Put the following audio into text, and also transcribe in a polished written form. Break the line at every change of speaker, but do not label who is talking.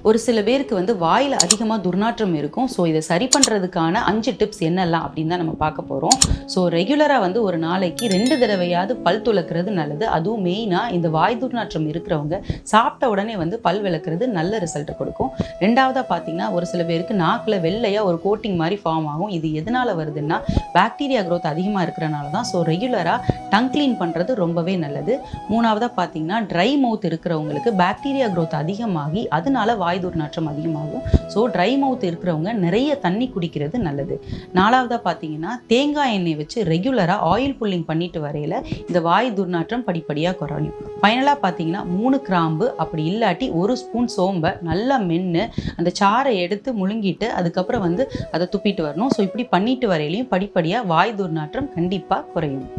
ஒரு சில பேருக்கு வந்து வாயில் அதிகமாக துர்நாற்றம் இருக்கும். ஸோ இதை சரி பண்ணுறதுக்கான 5 டிப்ஸ் என்னெல்லாம் அப்படின்னு தான் நம்ம பார்க்க போகிறோம். ஸோ ரெகுலராக வந்து ஒரு நாளைக்கு 2 தடவையாவது பல் துலக்கிறது நல்லது. அதுவும் மெயினாக இந்த வாய் துர்நாற்றம் இருக்கிறவங்க சாப்பிட்ட உடனே வந்து பல் விளக்குறது நல்ல ரிசல்ட் கொடுக்கும். ரெண்டாவதாக பார்த்தீங்கன்னா ஒரு சில பேருக்கு நாக்கில் வெள்ளையாக ஒரு கோட்டிங் மாதிரி ஃபார்ம் ஆகும். இது எதனால் வருதுன்னா பாக்டீரியா க்ரோத் அதிகமாக இருக்கிறனால தான். ஸோ ரெகுலராக டங் க்ளீன் பண்ணுறது ரொம்பவே நல்லது. மூணாவதாக பார்த்தீங்கன்னா ட்ரை மவுத் இருக்கிறவங்களுக்கு பாக்டீரியா க்ரோத் அதிகமாகி அதனால வாய் துர்நாற்றம் அதிகமாகும். ஸோ ட்ரை மவுத் இருக்கிறவங்க நிறைய தண்ணி குடிக்கிறது நல்லது. நாலாவதாக பார்த்தீங்கன்னா தேங்காய் எண்ணெய் வச்சு ரெகுலராக ஆயில் புல்லிங் பண்ணிட்டு வரையில இந்த வாய் துர்நாற்றம் படிப்படியாக குறையும். ஃபைனலாக பார்த்தீங்கன்னா 3 கிராம்பு அப்படி இல்லாட்டி 1 ஸ்பூன் சோம்பை நல்லா மென்று அந்த சாறை எடுத்து முழுங்கிட்டு அதுக்கப்புறம் வந்து அதை துப்பிட்டு வரணும். ஸோ இப்படி பண்ணிட்டு வரையிலையும் படிப்படியாக வாய் துர்நாற்றம் கண்டிப்பாக குறையும்.